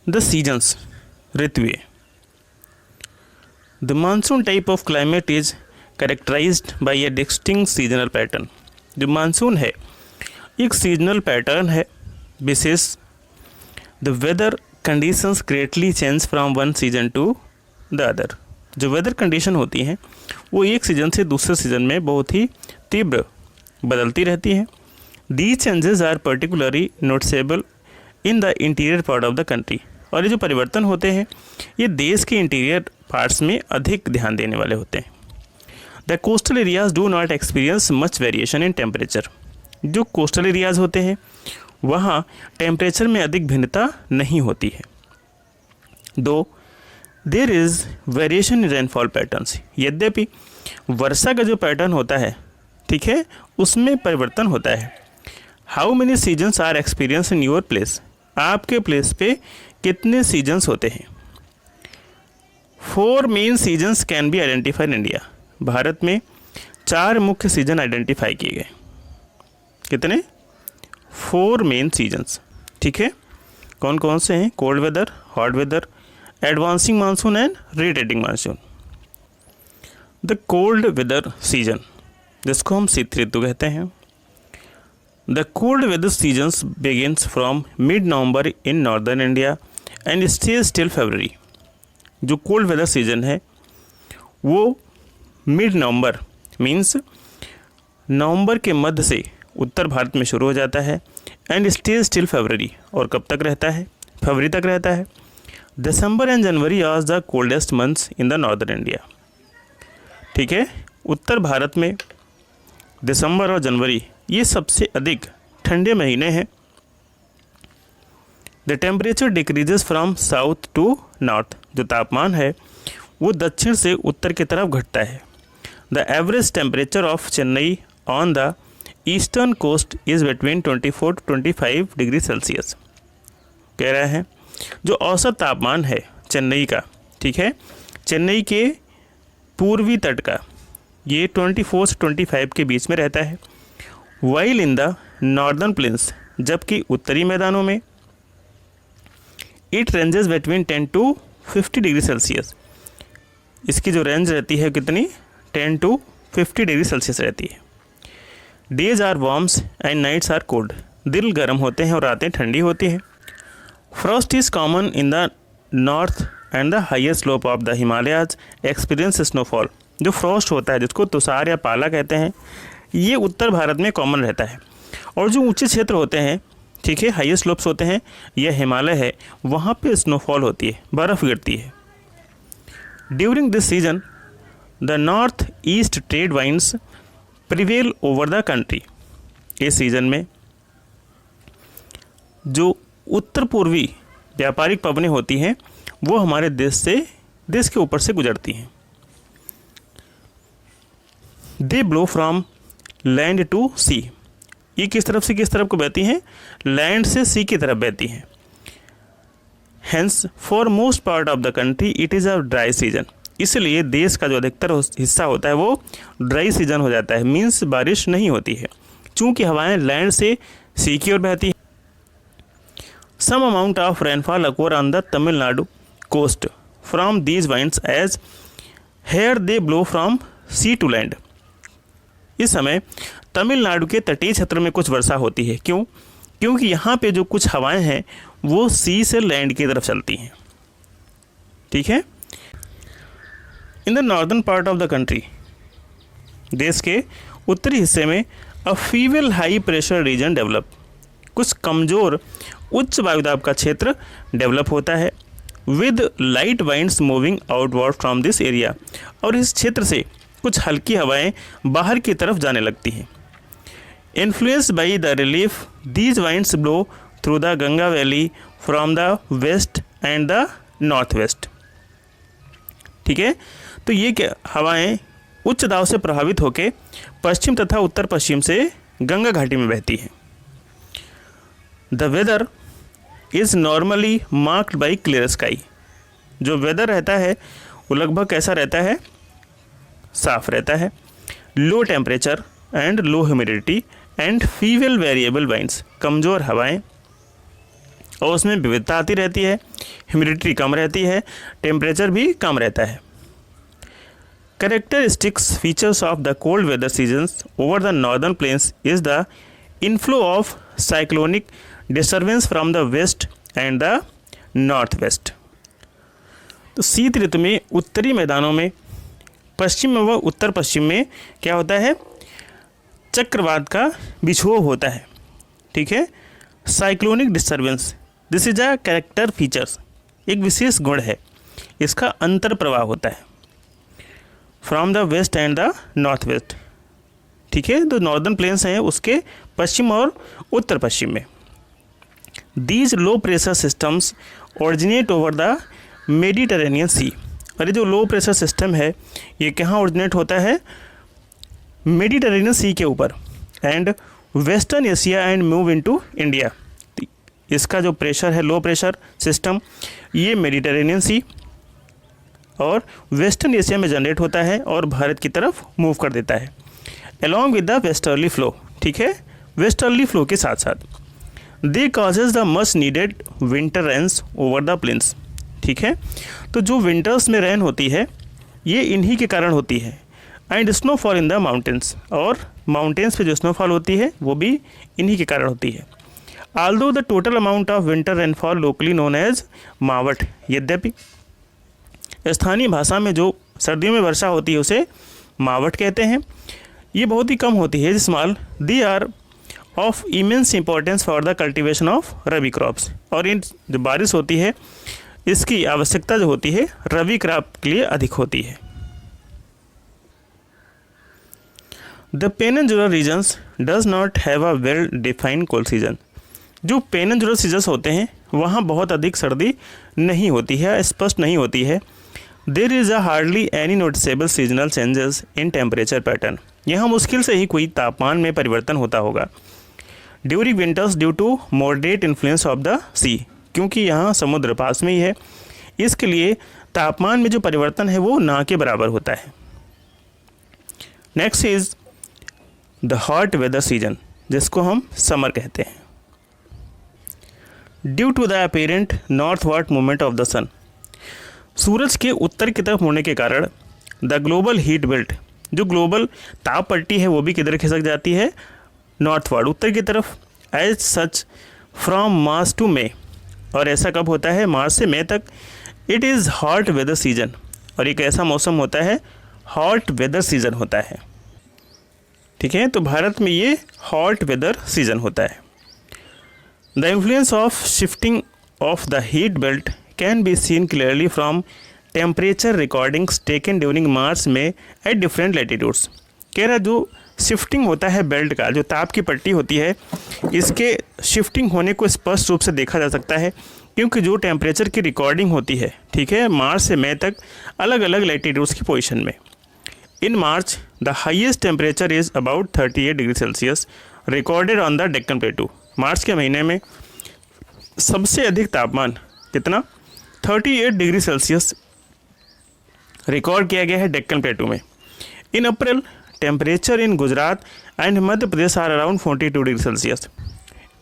The seasons, ऋतुएं। The monsoon type of climate is characterised by a distinct seasonal pattern. जो monsoon है एक seasonal pattern है विशेष। The weather conditions greatly change from one season to the other. जो weather condition होती हैं वो एक सीज़न से दूसरे सीज़न में बहुत ही तीव्र बदलती रहती हैं। These changes are particularly noticeable in the interior part of the country. और ये जो परिवर्तन होते हैं ये देश के इंटीरियर पार्ट्स में अधिक ध्यान देने वाले होते हैं। The coastal areas do not experience much variation in temperature. जो कोस्टल एरियाज होते हैं वहाँ टेम्परेचर में अधिक भिन्नता नहीं होती है। Though there is variation in rainfall patterns. यद्यपि वर्षा का जो पैटर्न होता है, ठीक है, उसमें परिवर्तन होता है। How many seasons are experience in your place. आपके प्लेस पे कितने सीजन्स होते हैं। 4 main seasons can be identified in India. भारत में 4 मुख्य सीजन आइडेंटिफाई किए गए। कितने? 4 मेन सीजन्स, ठीक है। कौन कौन से हैं? Cold weather, hot weather, advancing monsoon and retreating monsoon. The cold weather season, जिसको हम शीत ऋतु कहते हैं। The cold weather seasons begins from mid November in northern India and stays till February. जो कोल्ड वेदर सीजन है वो mid नवंबर means नवंबर के मध्य से उत्तर भारत में शुरू हो जाता है एंड स्टेज टिल फरवरी। और कब तक रहता है? फरवरी तक रहता है। December and January are the coldest months in the northern India. ठीक है, उत्तर भारत में दिसंबर और जनवरी ये सबसे अधिक ठंडे महीने हैं। The temperature decreases from south to north. जो तापमान है वो दक्षिण से उत्तर की तरफ घटता है। The average temperature of Chennai on the eastern coast is between 24 to 25 degree Celsius. कह रहे हैं जो औसत तापमान है चेन्नई का, ठीक है, चेन्नई के पूर्वी तट का, ये 24 से 25 के बीच में रहता है। While in the northern plains, जबकि उत्तरी मैदानों में it ranges between 10 to 50 degree Celsius. इसकी जो रेंज रहती है कितनी? 10 to 50 डिग्री सेल्सियस रहती है। Days are warms and nights are cold. दिन गर्म होते हैं और रातें ठंडी होती हैं। Frost is common in the north and the highest slope of the Himalayas experience snowfall. जो फ्रॉस्ट होता है जिसको तुषार या पाला कहते हैं, ये उत्तर भारत में कॉमन रहता है। और जो ऊंचे क्षेत्र होते हैं, ठीक है, हाइएस्ट स्लोप्स होते हैं, यह हिमालय है, वहाँ पे स्नोफॉल होती है, बर्फ़ गिरती है। During this season the north east trade winds prevail over the country. इस सीज़न में जो उत्तर पूर्वी व्यापारिक पवनें होती हैं वो हमारे देश के ऊपर से गुजरती हैं। दे ब्लो फ्रॉम लैंड टू सी। ये किस तरफ से किस तरफ को बहती हैं? लैंड से सी की तरफ बहती हैं। Hence for most part of the country it is a dry season. इसलिए देश का जो अधिकतर हिस्सा होता है वो ड्राई सीजन हो जाता है, मीन्स बारिश नहीं होती है, चूँकि हवाएं लैंड से सी की ओर बहती हैं। Some amount of rainfall occur on the Tamil Nadu coast from these winds as here they blow from sea to land. इस समय तमिलनाडु के तटीय क्षेत्र में कुछ वर्षा होती है। क्यों? क्योंकि यहाँ पे जो कुछ हवाएं हैं वो सी से लैंड की तरफ चलती हैं। ठीक है। इन the northern part of the country, देश के उत्तरी हिस्से में अ फीवेल हाई प्रेशर रीजन डेवलप। कुछ कमज़ोर उच्च वायुदाब का क्षेत्र डेवलप होता है। With light winds moving outward from this area. और इस क्षेत्र से कुछ हल्की हवाएं बाहर की तरफ जाने लगती हैं। Influenced by the relief these winds blow through the Ganga valley from the west and the north west. ठीक है, तो ये क्या हवाएं उच्च दाब से प्रभावित होकर पश्चिम तथा उत्तर पश्चिम से गंगा घाटी में बहती हैं। The weather is normally marked by clear sky. जो वेदर रहता है वो लगभग कैसा रहता है? साफ रहता है। Low temperature and low humidity and feeble variable winds. कमज़ोर हवाएं और उसमें विविधता आती रहती है, ह्यूमिडिटी कम रहती है, टेम्परेचर भी कम रहता है। Characteristics features of the cold weather seasons over the northern plains is the inflow of cyclonic disturbance from the west and the northwest। तो शीत ऋतु में उत्तरी मैदानों में पश्चिम व उत्तर पश्चिम में क्या होता है, चक्रवात का बिछोह होता है। ठीक है, cyclonic disturbance, this is a character features, एक विशेष गुण है, इसका अंतर प्रवाह होता है from the west and the north west. ठीक है, तो नॉर्दर्न प्लेन्स हैं उसके पश्चिम और उत्तर पश्चिम में। These low pressure systems originate over the Mediterranean sea. और ये जो लो प्रेशर सिस्टम है ये कहाँ ओरिजिनेट होता है, मेडिटेरेनियन सी के ऊपर, and western Asia and move into India. इसका जो प्रेशर है, लो प्रेशर सिस्टम, ये मेडिटेरेनियन सी और वेस्टर्न एशिया में जनरेट होता है और भारत की तरफ मूव कर देता है along with the westerly flow. ठीक है, वेस्टर्ली फ्लो के साथ साथ they causes the much needed winter rains over the plains. ठीक है, तो जो विंटर्स में रेन होती है ये इन्हीं के कारण होती है, and snowfall in the mountains, और माउंटेन्स पे जो स्नोफॉल होती है वो भी इन्हीं के कारण होती है। Although the total amount of winter rainfall locally known as mawat, यद्यपि स्थानीय भाषा में जो सर्दियों में वर्षा होती है उसे मावट कहते हैं, ये बहुत ही कम होती है। Small they are of immense importance for the cultivation of rabi crops, और इन जो बारिश होती है इसकी आवश्यकता जो होती है रबी क्रॉप के लिए अधिक होती है। The peninsular regions does not have a well defined cold season. जो पेनिनसुलर सीजन्स होते हैं वहाँ बहुत अधिक सर्दी नहीं होती है, स्पष्ट नहीं होती है। There is a hardly any noticeable seasonal changes in temperature pattern. यहाँ मुश्किल से ही कोई तापमान में परिवर्तन होता होगा। During winters due to moderate influence of the sea, क्योंकि यहाँ समुद्र पास में ही है, इसके लिए तापमान में जो परिवर्तन है वो ना के बराबर होता है। Next is the hot weather season, जिसको हम समर कहते हैं। Due to the apparent northward movement of the sun, सूरज के उत्तर की तरफ मुड़ने के कारण द ग्लोबल हीट बेल्ट, जो ग्लोबल ताप पट्टी है वो भी किधर खिसक जाती है, नॉर्थवर्ड, उत्तर की तरफ। As such from March to May, और ऐसा कब होता है, मार्च से मई तक। It is hot weather season, और एक ऐसा मौसम होता है हॉट वेदर सीजन होता है। ठीक है, तो भारत में ये हॉट वेदर सीजन होता है। The influence of shifting of the heat belt can be seen clearly from temperature recordings taken during March में एट डिफरेंट लैटिट्यूड्स। कह रहा जो शिफ्टिंग होता है बेल्ट का, जो ताप की पट्टी होती है, इसके शिफ्टिंग होने को स्पष्ट रूप से देखा जा सकता है, क्योंकि जो टेम्परेचर की रिकॉर्डिंग होती है, ठीक है, मार्च से मई तक अलग अलग लैटिट्यूड्स की पोजीशन में। In March the highest temperature is about 38 degree Celsius recorded on the Deccan plateau. March के महीने में सबसे अधिक तापमान कितना, 38 डिग्री सेल्सियस रिकॉर्ड किया गया है डेक्कन प्लेटू में। In April temperature in Gujarat and Madhya Pradesh are around 42 degree Celsius.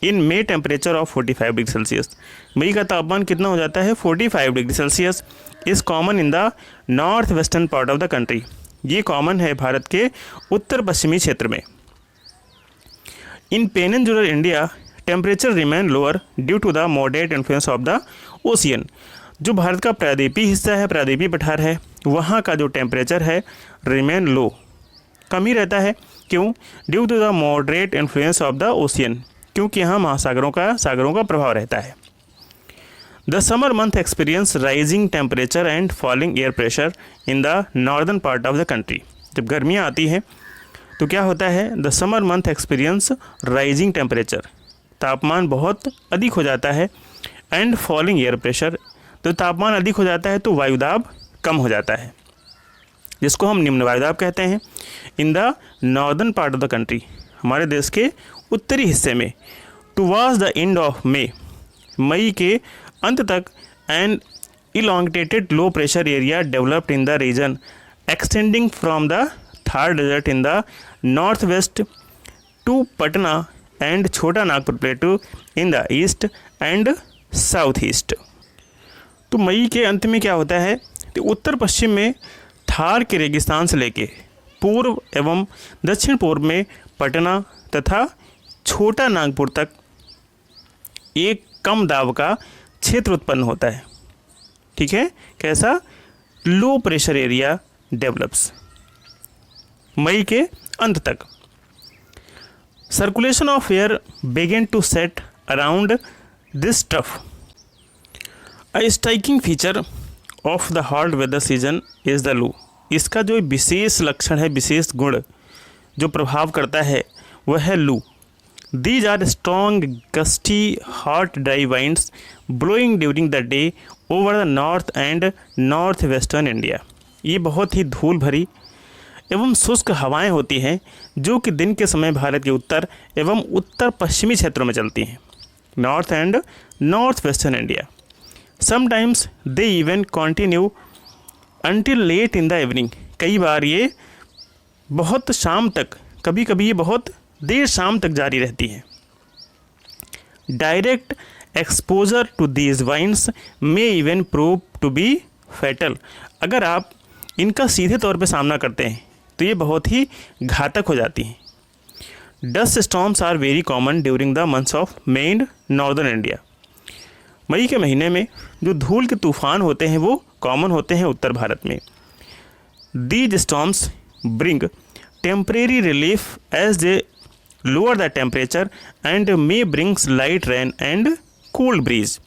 In May temperature of 45 degree Celsius. मई का तापमान कितना हो जाता है, 45 degree Celsius. Is common in the north western part of the country. ये कॉमन है भारत के उत्तर पश्चिमी क्षेत्र में। In peninsular India temperature remain lower due to the moderate influence of the ocean. जो भारत का प्रायद्वीपीय हिस्सा है, प्रायद्वीपीय पठार है, वहाँ का जो टेम्परेचर है रिमेन लो, कम ही रहता है। क्यों, due to the moderate influence of the ocean, क्योंकि यहाँ महासागरों का प्रभाव रहता है। The summer month experience rising temperature and falling air pressure in the northern part of the country. जब गर्मियाँ आती हैं तो क्या होता है, the summer month experience rising temperature, तापमान बहुत अधिक हो जाता है, एंड फॉलिंग एयर प्रेशर, तो तापमान अधिक हो जाता है तो वायुदाब कम हो जाता है, जिसको हम निम्न वायुदाब कहते हैं। In the northern part of the country, हमारे देश के उत्तरी हिस्से में, टुवर्ड्स द एंड ऑफ मई के अंत तक, and elongated low pressure area developed in the region extending from the Thar desert in the north west to Patna and Chhota Nagpur plateau in the east and south east. तो मई के अंत में क्या होता है, तो उत्तर पश्चिम में थार के रेगिस्तान से लेके पूर्व एवं दक्षिण पूर्व में पटना तथा छोटा नागपुर तक एक कम दाब का क्षेत्र उत्पन्न होता है। ठीक है, कैसा? लो प्रेशर एरिया डेवलप्स मई के अंत तक। Circulation of air begin to set around this trough. A striking feature of the hot weather season is the loo. इसका जो विशेष लक्षण है, विशेष गुण जो प्रभाव करता है वह है लू। These are strong gusty hot dry winds blowing during the day over the north and north western India. ये बहुत ही धूल भरी एवं शुष्क हवाएं होती हैं जो कि दिन के समय भारत के उत्तर एवं उत्तर पश्चिमी क्षेत्रों में चलती हैं, north and north western India. Sometimes they even continue until late in the evening. कई बार ये बहुत शाम तक, कभी कभी ये बहुत देर शाम तक जारी रहती हैं। Direct exposure to these winds may even prove to be fatal. अगर आप इनका सीधे तौर पे सामना करते हैं तो ये बहुत ही घातक हो जाती हैं। Dust storms are very common during the months of May in northern India. मई के महीने में जो धूल के तूफान होते हैं वो कॉमन होते हैं उत्तर भारत में। These storms bring temporary relief as they lower the temperature and may brings light rain and cool breeze.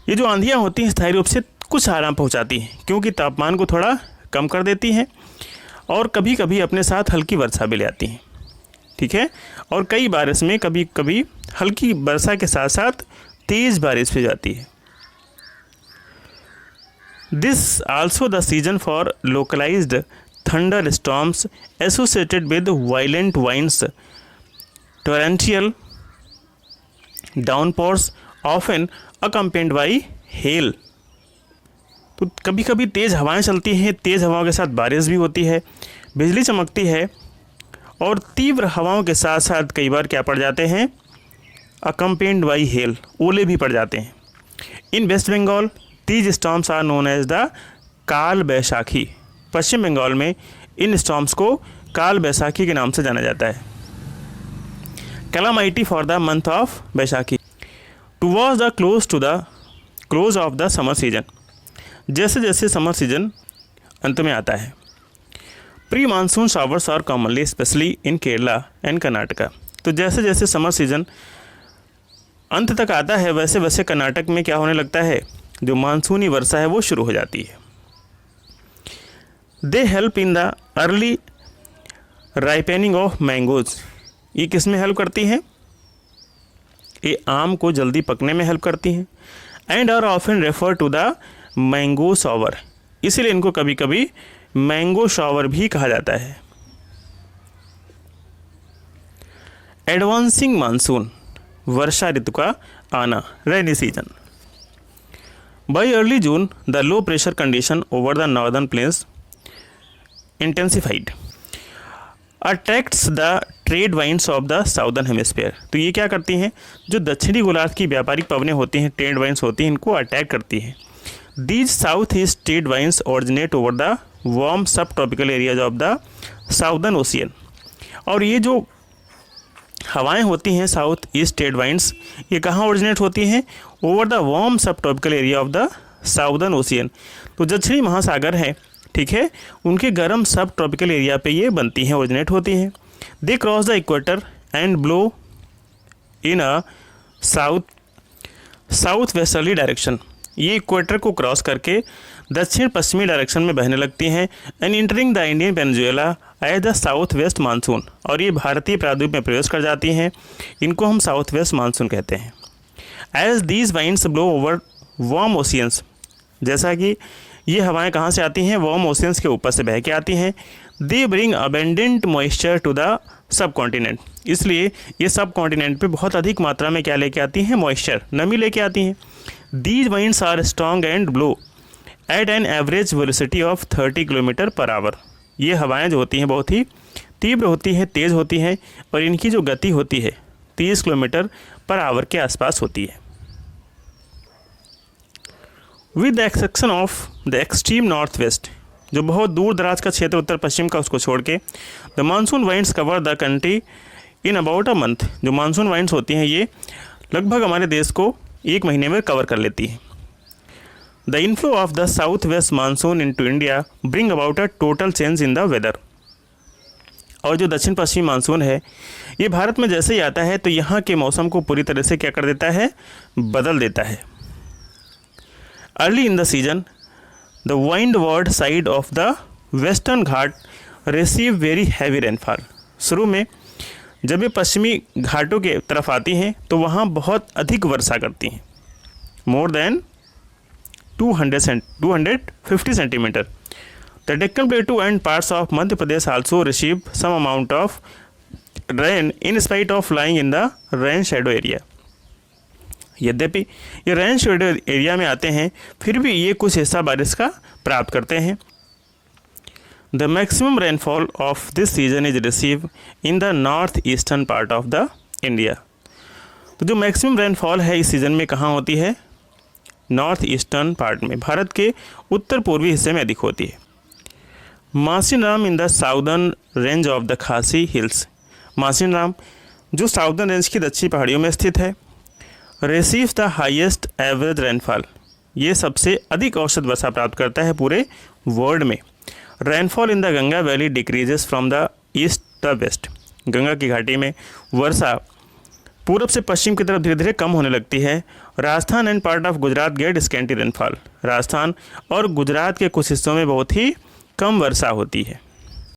ये जो आंधियाँ होती हैं स्थायी रूप से कुछ आराम पहुंचाती हैं क्योंकि तापमान को थोड़ा कम कर देती हैं और कभी कभी अपने साथ हल्की वर्षा भी ले आती हैं। ठीक है, और कई बार इसमें कभी कभी हल्की वर्षा के साथ साथ तेज़ बारिश भी जाती है। This also the season for localised thunder storms associated with violent winds, torrential downpours often accompanied by hail. तो कभी कभी तेज़ हवाएं चलती हैं, तेज़ हवाओं के साथ बारिश भी होती है, बिजली चमकती है और तीव्र हवाओं के साथ साथ कई बार क्या पड़ जाते हैं, अकम्पेन्ड बाई हेल, ओले भी पड़ जाते हैं। In West Bengal these storms are known as the Kaal Baisakhi. पश्चिम बंगाल में इन स्टॉर्म्स को काल बैसाखी के नाम से जाना जाता है। Calamity for the month of Baisakhi towards the close of the summer season. जैसे जैसे समर सीजन अंत में आता है, pre monsoon showers are commonly specially in Kerala and Karnataka. तो जैसे जैसे समर सीजन अंत तक आता है वैसे वैसे कर्नाटक में क्या होने लगता है, जो मानसूनी वर्षा है वो शुरू हो जाती है। They help in the early ripening of mangoes. ये किस में हेल्प करती हैं, ये आम को जल्दी पकने में हेल्प करती हैं। And are often refer to the mango shower, इसीलिए इनको कभी कभी मैंगो शॉवर भी कहा जाता है। एडवांसिंग मानसून, वर्षा ऋतु का आना, rainy season. By early June the low pressure condition over the northern plains intensified attracts the trade winds of the southern hemisphere. तो ये क्या करती हैं, जो दक्षिणी गोलार्ध की व्यापारिक पवनें होती हैं, ट्रेड वाइंड्स होती हैं, इनको अटैक करती हैं। These southeast trade winds originate over the warm subtropical areas of the southern ocean। और ये जो हवाएं होती हैं साउथ ईस्ट ट्रेड वाइंड्स, ये कहाँ ओरिजिनेट होती हैं, over the warm subtropical area of the southern ocean. तो दक्षिणी महासागर है, ठीक है, उनके गर्म सब ट्रॉपिकल एरिया पे ये बनती हैं, ओरिजिनेट होती हैं। They cross the equator and blow in a south westerly direction. ये इक्वेटर को क्रॉस करके दक्षिण पश्चिमी डायरेक्शन में बहने लगती हैं and entering the Indian peninsula as the south west monsoon. और ये भारतीय प्रायद्वीप में प्रवेश कर जाती हैं, इनको हम साउथ वेस्ट मानसून कहते हैं। As these winds blow over warm oceans, जैसा कि ये हवाएं कहाँ से आती हैं, वार्म ओशियंस के ऊपर से बह के आती हैं। They bring abundant moisture to the subcontinent, इसलिए ये सब कॉन्टिनेंट पे बहुत अधिक मात्रा में क्या लेके आती हैं, मॉइस्चर, नमी लेके आती हैं। These winds are strong and blow at an average velocity of 30 kilometre per hour. ये हवाएं जो होती हैं बहुत ही तीव्र होती हैं, तेज़ होती हैं और इनकी जो गति होती है 30 किलोमीटर पर आवर के आसपास होती है। With the exception of the extreme north west, जो बहुत दूर दराज का क्षेत्र उत्तर पश्चिम का उसको छोड़ के, the monsoon winds cover the country in about a month, जो मानसून वाइंड्स होती हैं ये लगभग हमारे देश को एक महीने में कवर कर लेती है। The inflow of the south west monsoon into India bring about a total change in the weather, और जो दक्षिण पश्चिमी मानसून है ये भारत में जैसे ही आता है तो यहाँ के मौसम को पूरी तरह से क्या कर देता है, बदल देता है। Early in the season the windward side of the western घाट रिसीव वेरी हैवी रेनफॉल, शुरू में जब ये पश्चिमी घाटों के तरफ आती हैं तो वहाँ बहुत अधिक वर्षा करती हैं, more than 250 centimetre. The Deccan plateau and parts of Madhya Pradesh also receive some amount of rain in spite of lying in the rain shadow area, यद्यपि ये रेन शेडो एरिया में आते हैं फिर भी ये कुछ हिस्सा बारिश का प्राप्त करते हैं। The maximum rainfall of this season is receive in the north eastern part of the India, तो जो मैक्सिमम रेनफॉल है इस सीज़न में कहाँ होती है, नॉर्थ ईस्टर्न पार्ट में, भारत के उत्तर पूर्वी हिस्से में अधिक होती है। Mawsynram in the southern range of the खासी हिल्स, मासिनराम जो साउदर्न रेंज की दक्षिणी पहाड़ियों में स्थित है, receives the highest average rainfall, ये सबसे अधिक औसत वर्षा प्राप्त करता है पूरे वर्ल्ड में। Rainfall in the Ganga valley decreases from the east the west, Ganga की घाटी में वर्षा पूरब से पश्चिम की तरफ धीरे धीरे कम होने लगती है। Rajasthan and part of Gujarat get scanty rainfall, Rajasthan और गुजरात के कुछ हिस्सों में बहुत ही कम वर्षा होती है।